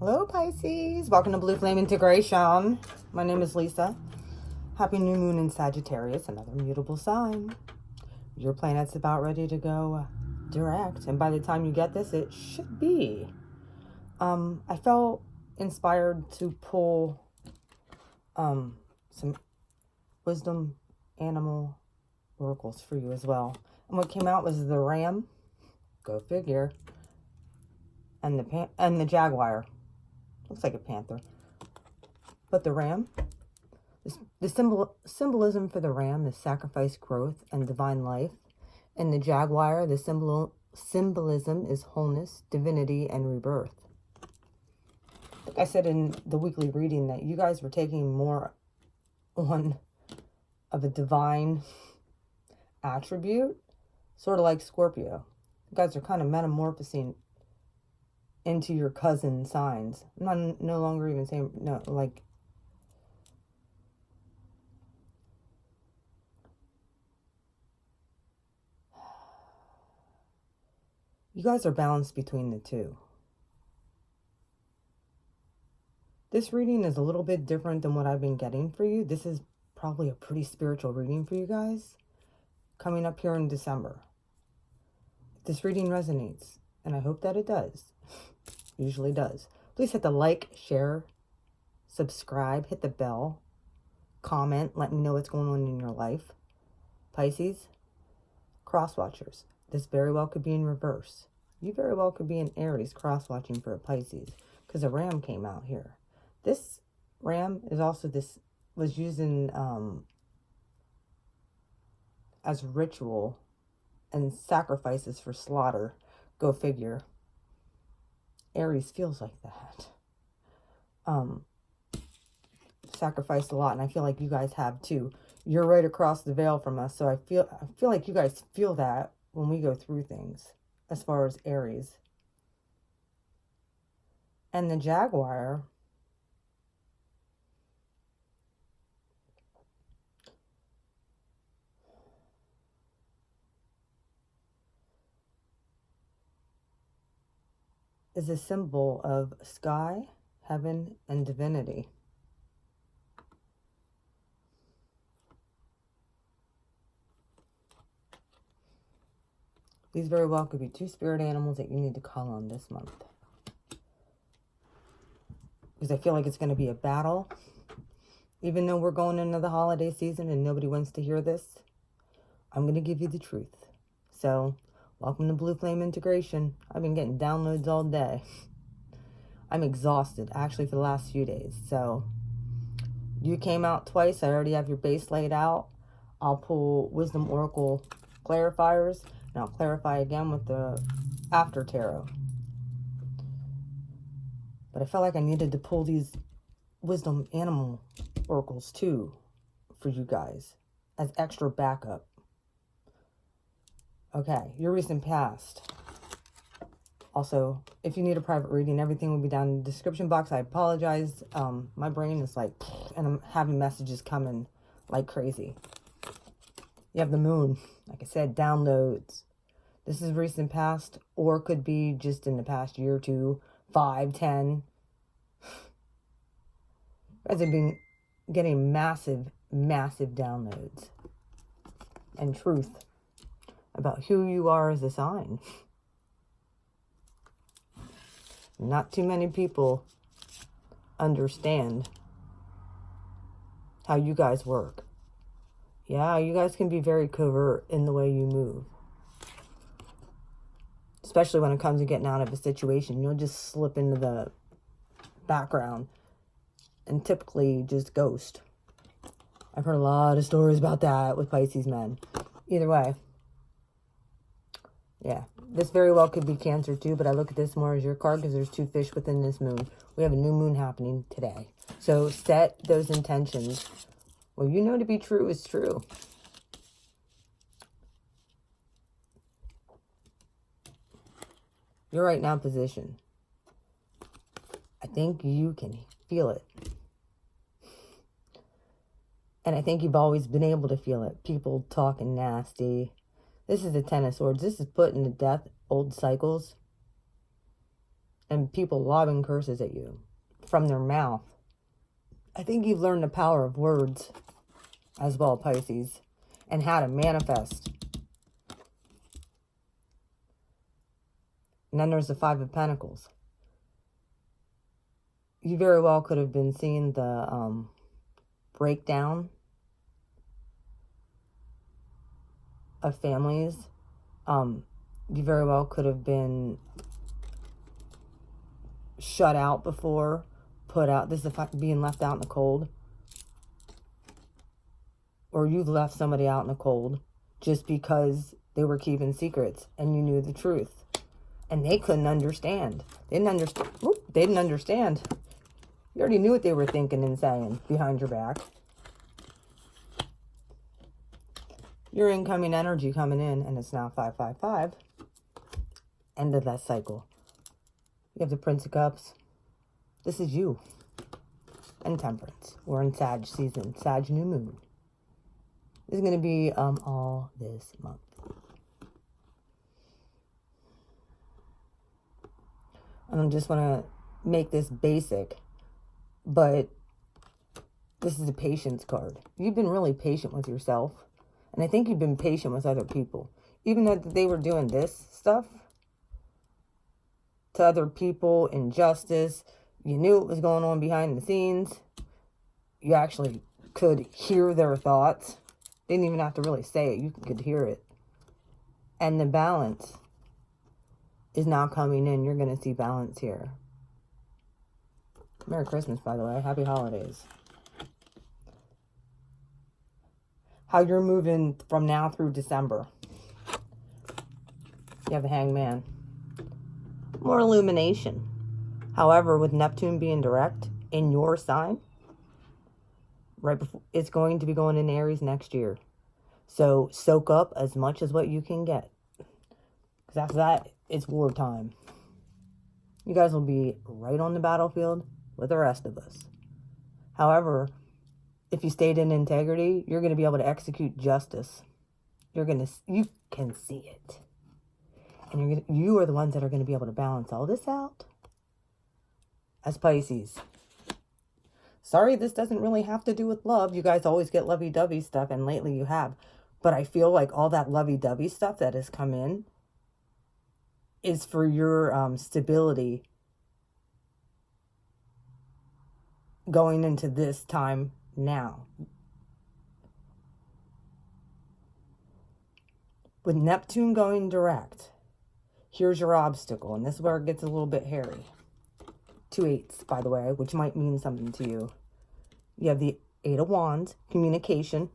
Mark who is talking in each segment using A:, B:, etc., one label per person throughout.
A: Hello Pisces, welcome to Blue Flame Integration. My name is Lisa. Happy new moon in Sagittarius, another mutable sign. Your planet's about ready to go direct, and by the time you get this, it should be. I felt inspired to pull some wisdom animal oracles for you as well. And what came out was the ram, go figure, and the jaguar. Looks like a panther. But the ram, the symbolism for the ram is sacrifice, growth, and divine life. And the jaguar, the symbolism is wholeness, divinity, and rebirth. Like I said in the weekly reading that you guys were taking more on of a divine attribute, sort of like Scorpio. You guys are kind of metamorphosing into your cousin signs. I'm no longer even saying, no, like, you guys are balanced between the two. This reading is a little bit different than what I've been getting for you. This is probably a pretty spiritual reading for you guys coming up here in December. If this reading resonates, and I hope that it does, usually does, please hit the like, share, subscribe, hit the bell, comment, let me know what's going on in your life. Pisces, cross watchers, this very well could be in reverse. You very well could be an Aries cross watching for a Pisces, because a ram came out here. This ram is also was used in as ritual and sacrifices for slaughter. Go figure. Aries feels like that. Sacrificed a lot, and I feel like you guys have too. You're right across the veil from us, so I feel like you guys feel that when we go through things as far as Aries. And the jaguar is a symbol of sky, heaven, and divinity. These very well could be two spirit animals that you need to call on this month. Because I feel like it's going to be a battle. Even though we're going into the holiday season and nobody wants to hear this, I'm going to give you the truth. So, welcome to Blue Flame Integration. I've been getting downloads all day. I'm exhausted, actually, for the last few days. So, you came out twice. I already have your base laid out. I'll pull Wisdom Oracle clarifiers, and I'll clarify again with the After Tarot. But I felt like I needed to pull these Wisdom Animal Oracles too for you guys as extra backup. Okay, your recent past. Also, if you need a private reading, everything will be down in the description box. I apologize. My brain is like, and I'm having messages coming like crazy. You have the moon. Like I said, downloads. This is recent past, or could be just in the past year or two, 5, 10. You guys have been getting massive, massive downloads and truth about who you are as a sign. Not too many people understand how you guys work. Yeah, you guys can be very covert in the way you move. Especially when it comes to getting out of a situation. You'll just slip into the background and typically just ghost. I've heard a lot of stories about that with Pisces men. Either way. Yeah, this very well could be Cancer too, but I look at this more as your card because there's 2 fish within this moon. We have a new moon happening today. So set those intentions. Well, you know to be true is true. You're right now position. I think you can feel it. And I think you've always been able to feel it. People talking nasty. This is the Ten of Swords. This is putting to death old cycles. and people lobbing curses at you from their mouth. I think you've learned the power of words as well, Pisces, and how to manifest. And then there's the Five of Pentacles. You very well could have been seeing the breakdown of families. You very well could have been shut out before, put out. This is being left out in the cold. Or you've left somebody out in the cold just because they were keeping secrets and you knew the truth. And they couldn't understand. They didn't understand. You already knew what they were thinking and saying behind your back. Your incoming energy coming in, and it's now 555. End of that cycle. You have the Prince of Cups. This is you. And Temperance. We're in Sag season. Sag new moon. This is going to be all this month. And I just want to make this basic, but this is a patience card. You've been really patient with yourself, and I think you've been patient with other people. Even though they were doing this stuff to other people, injustice, you knew what was going on behind the scenes. You actually could hear their thoughts. They didn't even have to really say it. You could hear it. And the balance is now coming in. You're going to see balance here. Merry Christmas, by the way. Happy holidays. How you're moving from now through December. You have the Hangman. More illumination. However, with Neptune being direct in your sign, right before, it's going to be going in Aries next year. So soak up as much as what you can get. Because after that, it's wartime. You guys will be right on the battlefield with the rest of us. However, if you stayed in integrity, you're going to be able to execute justice. You can see it. And you are the ones that are going to be able to balance all this out as Pisces. Sorry, this doesn't really have to do with love. You guys always get lovey-dovey stuff, and lately you have. But I feel like all that lovey-dovey stuff that has come in is for your stability going into this time now. With Neptune going direct, here's your obstacle, and this is where it gets a little bit hairy. 2 8s, by the way, which might mean something to you. You have the 8 of Wands, communication,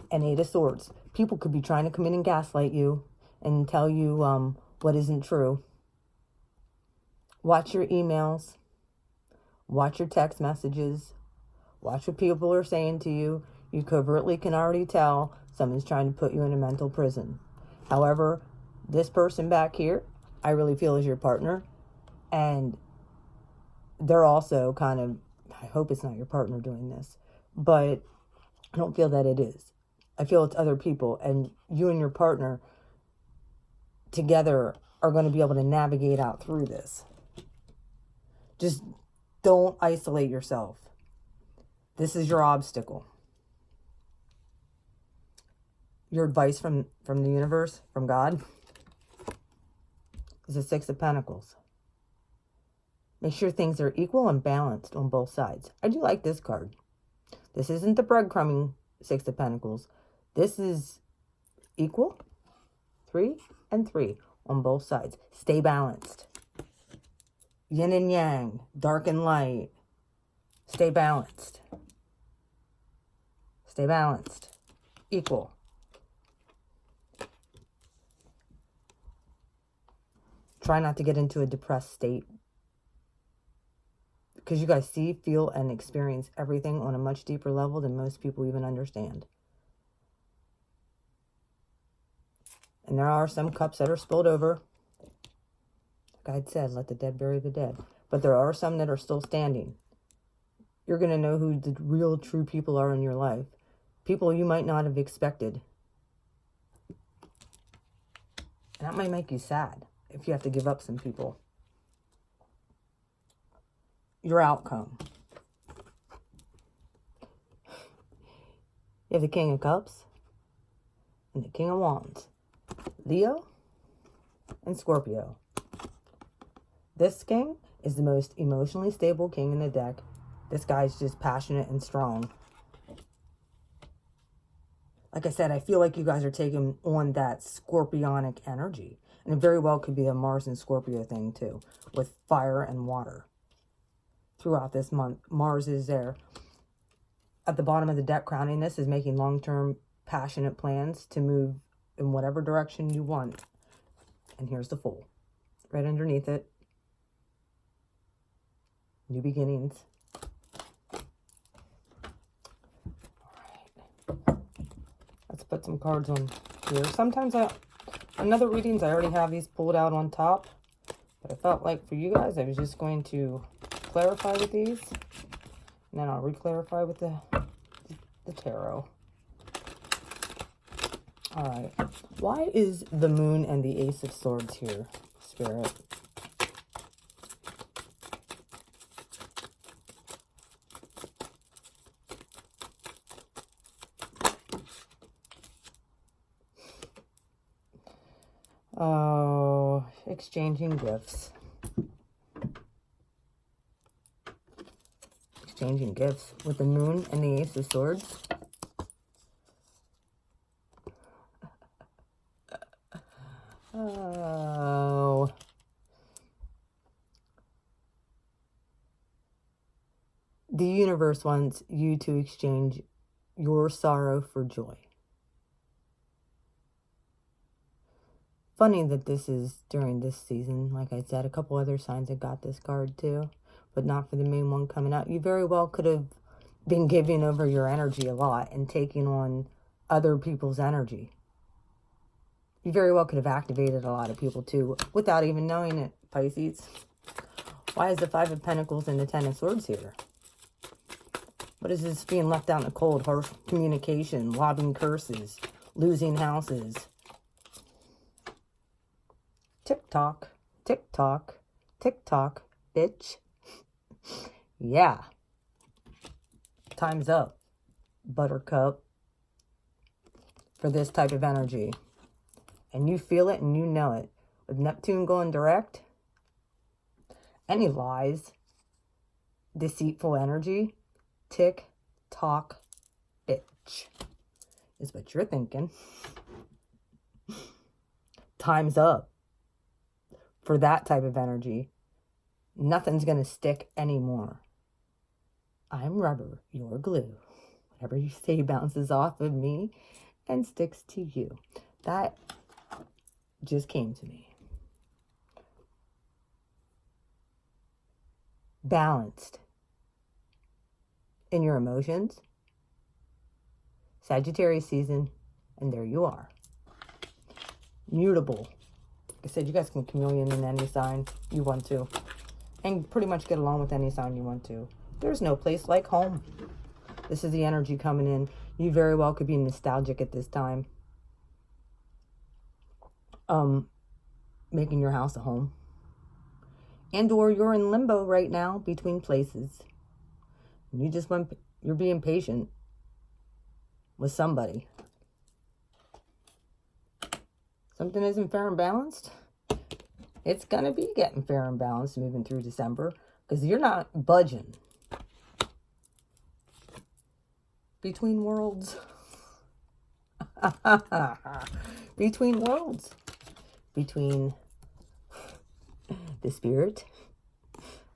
A: and 8 of Swords. People could be trying to come in and gaslight you and tell you what isn't true. Watch your emails. Watch your text messages. Watch what people are saying to you. You covertly can already tell someone's trying to put you in a mental prison. However, this person back here, I really feel is your partner. And they're also kind of, I hope it's not your partner doing this, but I don't feel that it is. I feel it's other people, and you and your partner together are going to be able to navigate out through this. Just don't isolate yourself. This is your obstacle. Your advice from the universe, from God, is the 6 of Pentacles. Make sure things are equal and balanced on both sides. I do like this card. This isn't the breadcrumbing 6 of Pentacles. This is equal, 3 and 3 on both sides. Stay balanced. Yin and yang, dark and light. Stay balanced. Stay balanced. Equal. Try not to get into a depressed state, because you guys see, feel, and experience everything on a much deeper level than most people even understand. And there are some cups that are spilled over. God said, let the dead bury the dead. But there are some that are still standing. You're going to know who the real, true people are in your life. People you might not have expected. And that might make you sad if you have to give up some people. your outcome. You have the King of Cups and the King of Wands. Leo and Scorpio. This king is the most emotionally stable king in the deck. This guy's just passionate and strong. Like I said, I feel like you guys are taking on that scorpionic energy. And it very well could be a Mars and Scorpio thing too, with fire and water. Throughout this month, Mars is there. At the bottom of the deck, crowning this is making long-term passionate plans to move in whatever direction you want. And here's the Fool. Right underneath it. New beginnings. Alright. Let's put some cards on here. Sometimes another readings, I already have these pulled out on top. But I felt like for you guys, I was just going to clarify with these. And then I'll re-clarify with the tarot. Alright. Why is the Moon and the Ace of Swords here, Spirit? Oh, exchanging gifts. Exchanging gifts with the Moon and the Ace of Swords. Oh. The universe wants you to exchange your sorrow for joy. Funny that this is during this season. Like I said, a couple other signs have got this card too, but not for the main one coming out. You very well could have been giving over your energy a lot and taking on other people's energy. You very well could have activated a lot of people too without even knowing it, Pisces. Why is the Five of Pentacles and the Ten of Swords here? What is this being left out in the cold? Harsh communication, lobbing curses, losing houses. Tick-tock, tick-tock, tick-tock, bitch. Yeah. Time's up, Buttercup, for this type of energy. And you feel it and you know it. With Neptune going direct, any lies, deceitful energy, tick-tock, bitch, is what you're thinking. Time's up. For that type of energy, nothing's going to stick anymore. I'm rubber, you're glue. Whatever you say bounces off of me and sticks to you. That just came to me. Balanced in your emotions. Sagittarius season, and there you are. Mutable. Like I said, you guys can chameleon in any sign you want to. And pretty much get along with any sign you want to. There's no place like home. This is the energy coming in. You very well could be nostalgic at this time. Making your house a home. And or you're in limbo right now between places. You just you're being patient with somebody. Something isn't fair and balanced. It's going to be getting fair and balanced moving through December. Because you're not budging. Between worlds. Between worlds. Between the spirit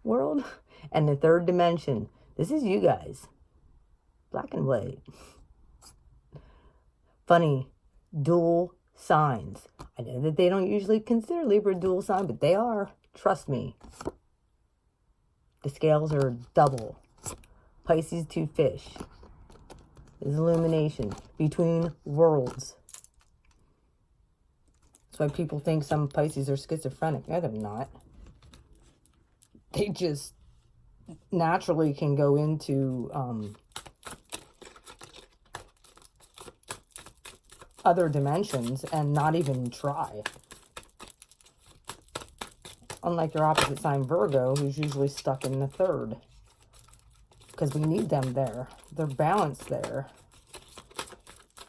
A: world and the third dimension. This is you guys. Black and white. Funny. Dual signs. I know that they don't usually consider Libra dual sign, but they are. Trust me. The scales are double. Pisces to fish. Is illumination. Between worlds. That's why people think some Pisces are schizophrenic. No, they're not. They just naturally can go into other dimensions and not even try. Unlike your opposite sign, Virgo, who's usually stuck in the 3rd. Because we need them there. They're balanced there.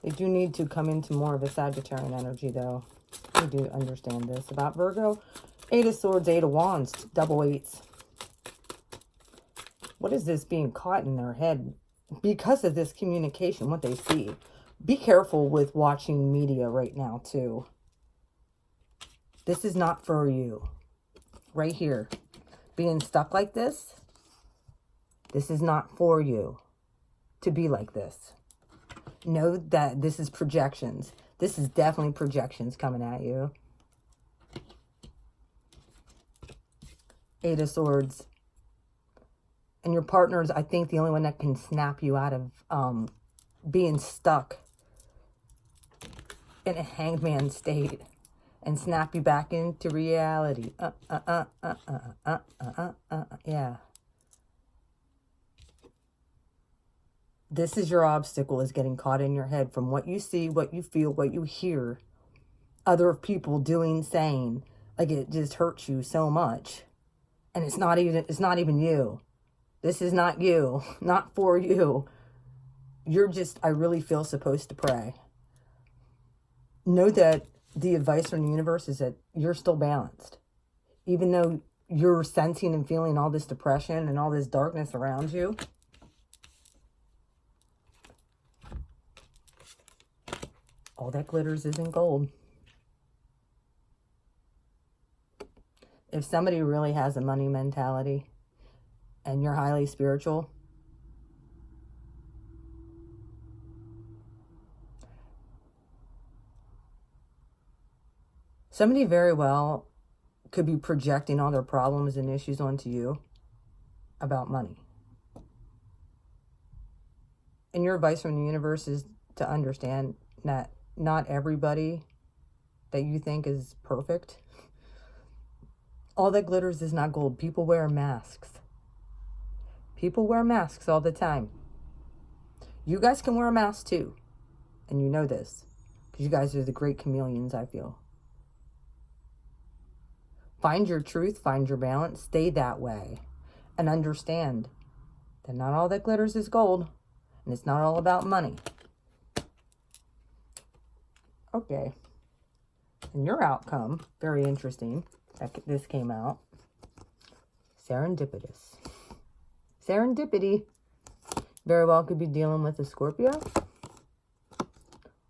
A: They do need to come into more of a Sagittarian energy, though. I do understand this about Virgo. 8 of Swords, 8 of Wands, double 8s. What is this being caught in their head? Because of this communication, what they see. Be careful with watching media right now, too. This is not for you. Right here. Being stuck like this. This is not for you to be like this. Know that this is projections. This is definitely projections coming at you. 8 of Swords. And your partner is, I think, the only one that can snap you out of being stuck in a hanged man state and snap you back into reality. Yeah. This is your obstacle, is getting caught in your head from what you see, what you feel, what you hear other people doing, saying. Like, it just hurts you so much. And it's not even you. This is not you. Not for you. You're just, I really feel, supposed to pray. Know that the advice from the universe is that you're still balanced. Even though you're sensing and feeling all this depression and all this darkness around you. All that glitters isn't gold. If somebody really has a money mentality and you're highly spiritual, somebody very well could be projecting all their problems and issues onto you about money. And your advice from the universe is to understand that not everybody that you think is perfect. All that glitters is not gold. People wear masks. People wear masks all the time. You guys can wear a mask too. And you know this. Because you guys are the great chameleons, I feel. Find your truth. Find your balance. Stay that way. And understand that not all that glitters is gold. And it's not all about money. Okay. And your outcome, very interesting. This came out. Serendipitous. Serendipity. Very well could be dealing with a Scorpio.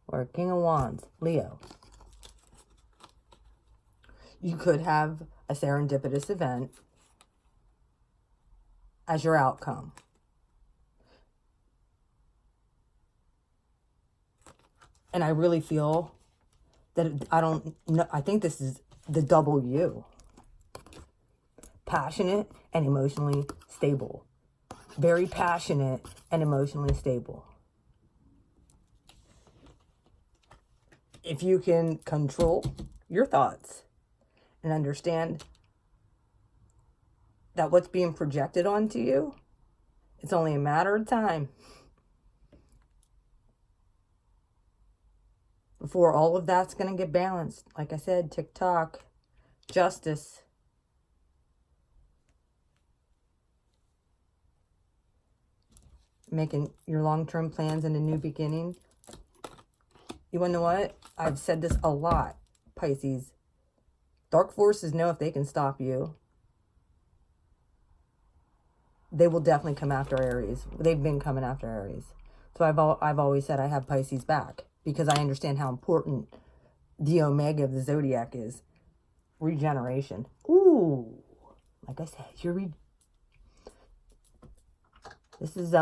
A: Or a King of Wands. Leo. You could have a serendipitous event as your outcome. And I really feel that I think this is the double you. Passionate and emotionally stable. Very passionate and emotionally stable. If you can control your thoughts and understand that what's being projected onto you, it's only a matter of time before all of that's going to get balanced. Like I said, tick-tock, justice. Making your long-term plans and a new beginning. You want to know what? I've said this a lot, Pisces. Dark forces know if they can stop you, they will definitely come after Aries. They've been coming after Aries. So I've always said I have Pisces back. Because I understand how important the omega of the zodiac is. Regeneration. Ooh. Like I said, this is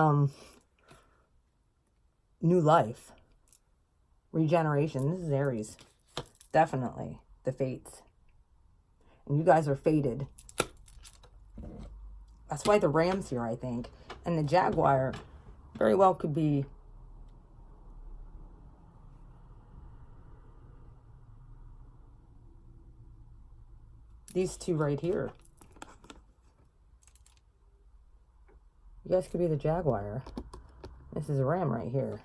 A: new life. Regeneration. This is Aries. Definitely. The fates. And you guys are fated. That's why the Ram's here, I think. And the Jaguar very well could be these two right here. You guys could be the Jaguar. This is a Ram right here.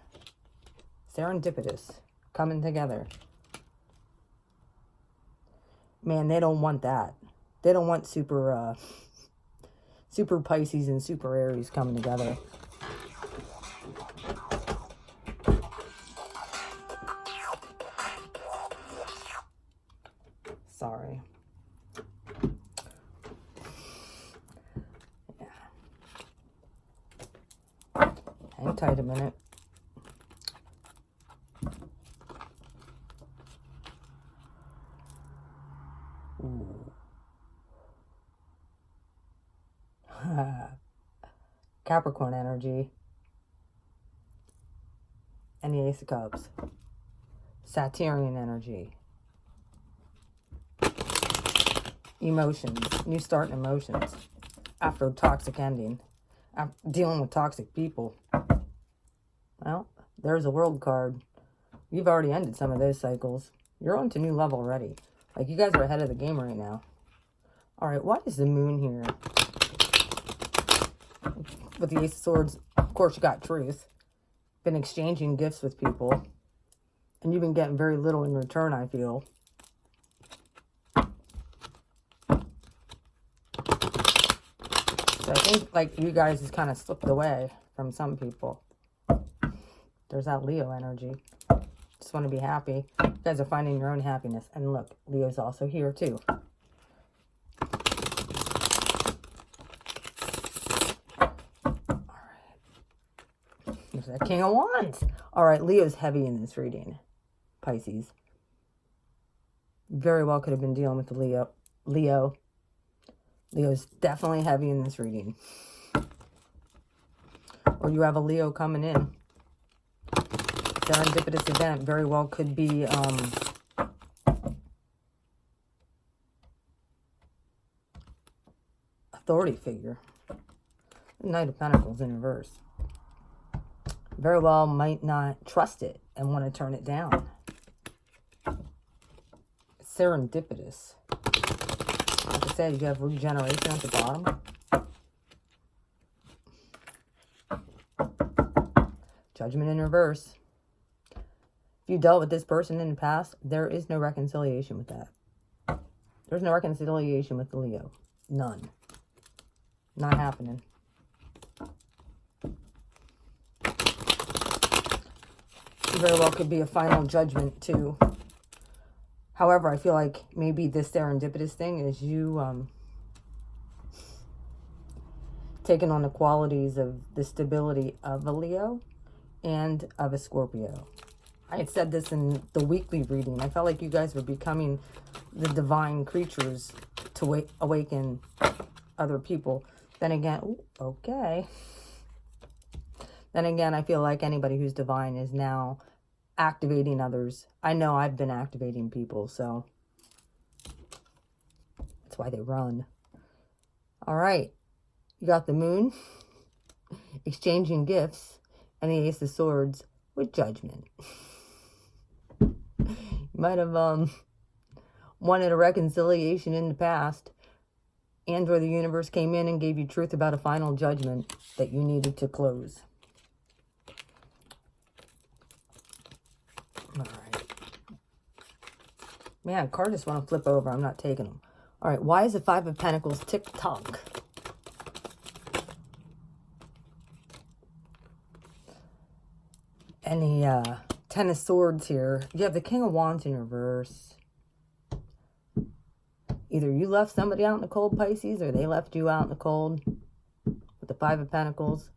A: Serendipitous. Coming together. Man, they don't want that. They don't want super Pisces and super Aries coming together. Sorry. Yeah. Hang tight a minute. Ooh. Capricorn energy. And the Ace of Cups. Saturnian energy. Emotions. New start in emotions. After a toxic ending. After dealing with toxic people. Well, there's a World card. You've already ended some of those cycles. You're on to new level already. Like, you guys are ahead of the game right now. Alright, why is the moon here? With the Ace of Swords, of course you got truth. Been exchanging gifts with people. And you've been getting very little in return, I feel. So I think, like, you guys has kind of slipped away from some people. There's that Leo energy. Just want to be happy. You guys are finding your own happiness. And look, Leo's also here, too. There's that King of Wands. All right, Leo's heavy in this reading. Pisces. Very well could have been dealing with the Leo. Leo's definitely heavy in this reading. Or you have a Leo coming in. Serendipitous event very well could be authority figure. Knight of Pentacles in reverse. Very well might not trust it and want to turn it down. Serendipitous. Like I said, you have regeneration at the bottom. Judgment in reverse. If you dealt with this person in the past, there is no reconciliation with that. There's no reconciliation with the Leo. None. Not happening. Very well could be a final judgment too. However, I feel like maybe this serendipitous thing is you taking on the qualities of the stability of a Leo and of a Scorpio. I had said this in the weekly reading. I felt like you guys were becoming the divine creatures to awaken other people. Then again, ooh, okay. Then again, I feel like anybody who's divine is now activating others. I know I've been activating people, so that's why they run. All right. You got the moon, exchanging gifts, and the Ace of Swords with Judgment. You might have wanted a reconciliation in the past, and where the universe came in and gave you truth about a final judgment that you needed to close. All right. Man, cards just want to flip over. I'm not taking them. All right. Why is the Five of Pentacles tick-tock? And the Ten of Swords here. You have the King of Wands in reverse. Either you left somebody out in the cold, Pisces, or they left you out in the cold with the Five of Pentacles.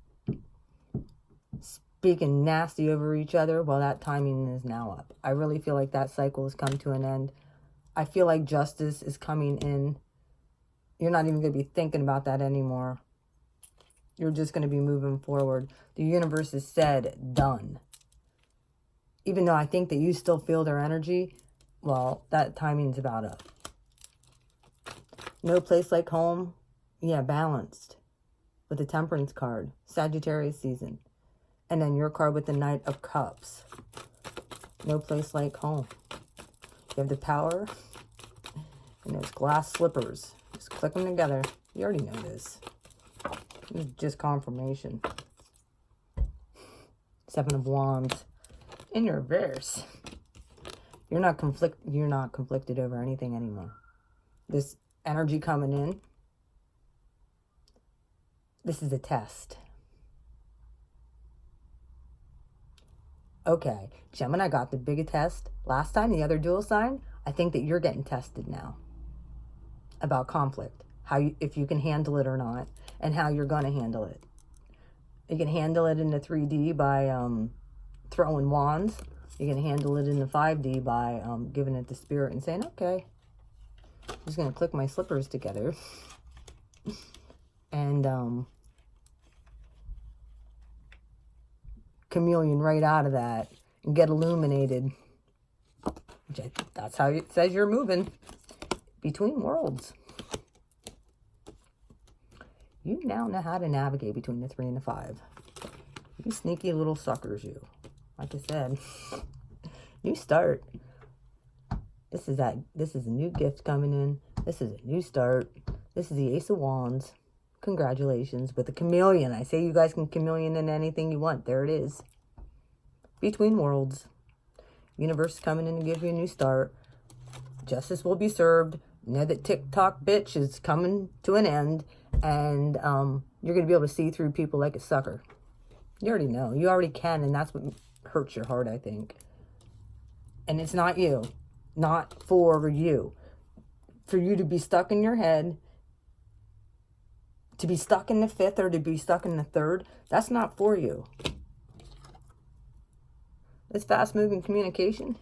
A: Speaking nasty over each other. Well, that timing is now up. I really feel like that cycle has come to an end. I feel like justice is coming in. You're not even going to be thinking about that anymore. You're just going to be moving forward. The universe has said, done. Even though I think that you still feel their energy, well, that timing's about up. No place like home. Yeah, balanced. With the Temperance card. Sagittarius season. And then your card with the Knight of Cups. No place like home. You have the Power. And those glass slippers. Just click them together. You already know this. This is just confirmation. Seven of Wands. In reverse. You're not conflicted over anything anymore. This energy coming in. This is a test. Okay, Gemini got the bigger test last time, the other dual sign. I think that you're getting tested now about conflict, if you can handle it or not, and how you're going to handle it. You can handle it in the 3D by throwing wands. You can handle it in the 5D by giving it to spirit and saying, okay, I'm just going to click my slippers together and chameleon right out of that and get illuminated. That's how it says you're moving between worlds. You now know how to navigate between the 3 and the 5. You sneaky little suckers, you. Like I said, new start. This is a new gift coming in. This is a new start. This is the Ace of Wands. Congratulations with the chameleon. I say you guys can chameleon in anything you want. There it is. Between worlds. Universe is coming in to give you a new start. Justice will be served. You know that TikTok bitch is coming to an end. And you're going to be able to see through people like a sucker. You already know. You already can. And that's what hurts your heart, I think. And it's not you. Not for you. For you to be stuck in your head. To be stuck in the 5th or to be stuck in the 3rd. That's not for you. This fast-moving communication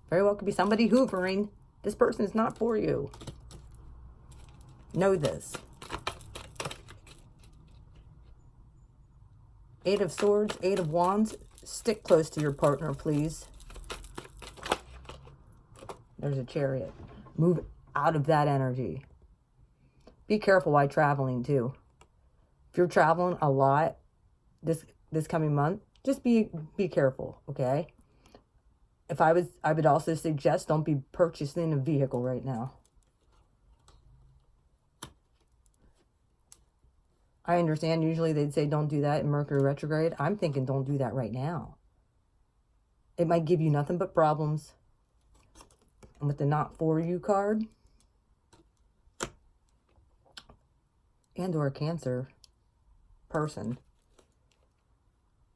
A: very well could be somebody hoovering. This person is not for you. Know this. 8 of Swords, 8 of Wands. Stick close to your partner, please. There's a Chariot. Move out of that energy. Be careful while traveling, too. If you're traveling a lot this coming month, just be careful, okay? I would also suggest don't be purchasing a vehicle right now. I understand usually they'd say don't do that in Mercury retrograde. I'm thinking don't do that right now. It might give you nothing but problems. And with the not for you card, and or a Cancer person,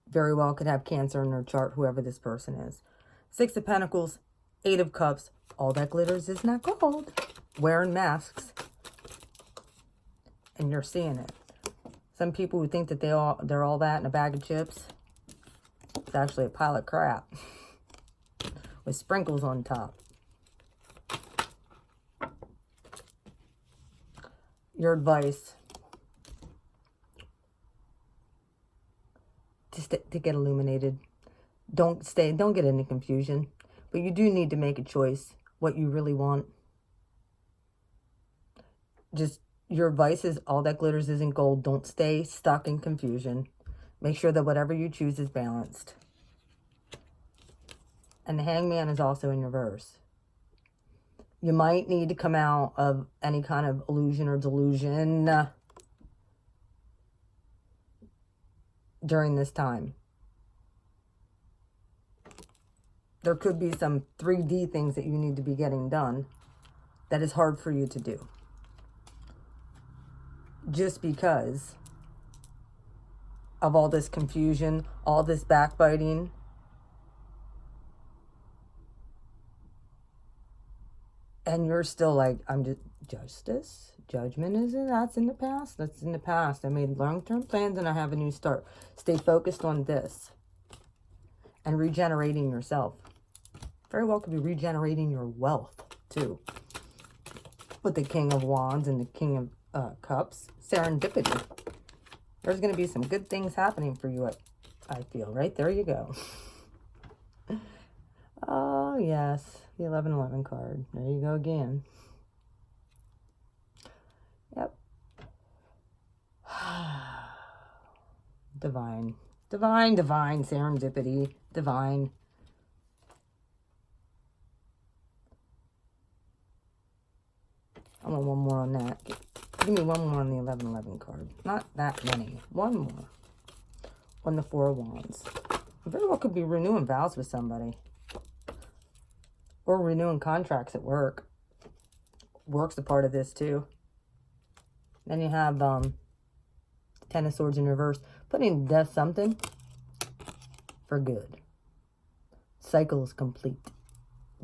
A: very well could have Cancer in their chart, whoever this person is. 6 of Pentacles, 8 of Cups. All that glitters is not gold. Wearing masks. And you're seeing it. Some people who think that they're all that in a bag of chips. It's actually a pile of crap. With sprinkles on top. Your advice. To get illuminated. Don't get into confusion. But you do need to make a choice. What you really want. Just, your advice is all that glitters isn't gold. Don't stay stuck in confusion. Make sure that whatever you choose is balanced. And the Hangman is also in reverse. You might need to come out of any kind of illusion or delusion during this time. There could be some 3D things that you need to be getting done that is hard for you to do. Just because of all this confusion, all this backbiting. And you're still like, I'm just, justice, judgment, that's in the past. That's in the past. I made long-term plans and I have a new start. Stay focused on this. And regenerating yourself. Very well could be regenerating your wealth, too. With the King of Wands and the King of Cups. Serendipity. There's going to be some good things happening for you, I feel. Right? There you go. Oh, yes. The 1111 card. There you go again. Yep. Divine. Divine, divine. Serendipity. Divine. I want one more on that. Give me one more on the 1111 card. Not that many. One more. On the 4 of Wands. Very well could be renewing vows with somebody. Or renewing contracts at work. works a part of this too. Then you have Ten of Swords in reverse. Putting to death something for good. Cycle is complete.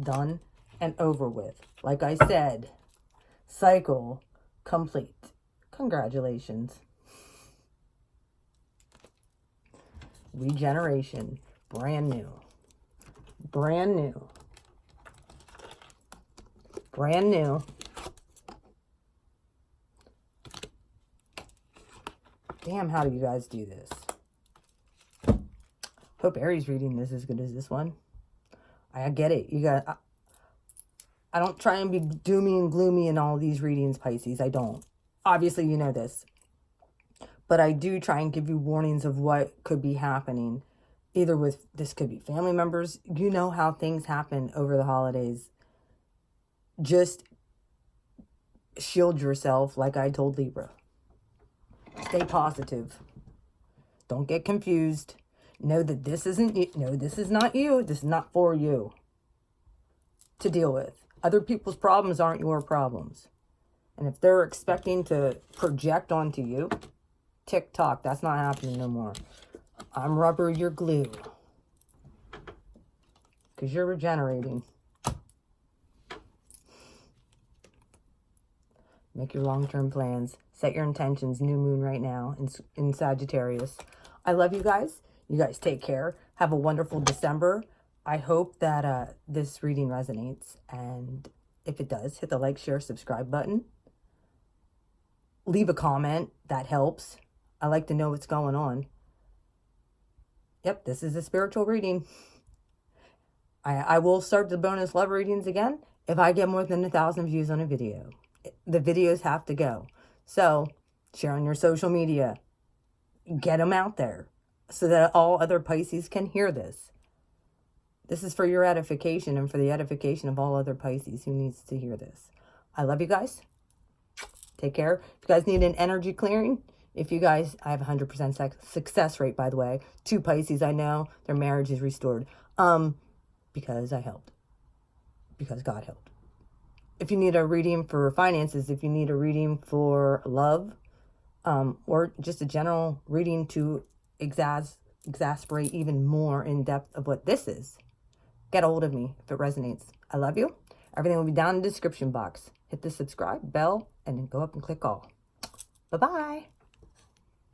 A: Done and over with. Like I said, cycle complete. Congratulations. Regeneration. Brand new. Brand new. Brand new. Damn, how do you guys do this? Hope Aries reading this as good as this one. I get it. You got... I don't try and be doomy and gloomy in all these readings, Pisces. I don't. Obviously, you know this. But I do try and give you warnings of what could be happening. Either with... This could be family members. You know how things happen over the holidays. Just shield yourself like I told Libra. Stay positive. Don't get confused. Know that this isn't you. No, this is not you. This is not for you to deal with. Other people's problems aren't your problems. And if they're expecting to project onto you, tick tock, that's not happening no more. I'm rubber, you're glue. Because you're regenerating. Make your long-term plans. Set your intentions. New moon right now in Sagittarius. I love you guys. You guys take care. Have a wonderful December. I hope that this reading resonates. And if it does, hit the like, share, subscribe button. Leave a comment. That helps. I like to know what's going on. Yep, this is a spiritual reading. I will start the bonus love readings again if I get more than 1,000 views on a video. The videos have to go. So, share on your social media. Get them out there so that all other Pisces can hear this. This is for your edification and for the edification of all other Pisces who needs to hear this. I love you guys. Take care. If you guys need an energy clearing, if you guys, I have 100% success rate, by the way. 2 Pisces I know, their marriage is restored. Because I helped. Because God helped. If you need a reading for finances, if you need a reading for love, or just a general reading to exasperate even more in depth of what this is, get a hold of me if it resonates. I love you. Everything will be down in the description box. Hit the subscribe bell and then go up and click all. Bye-bye.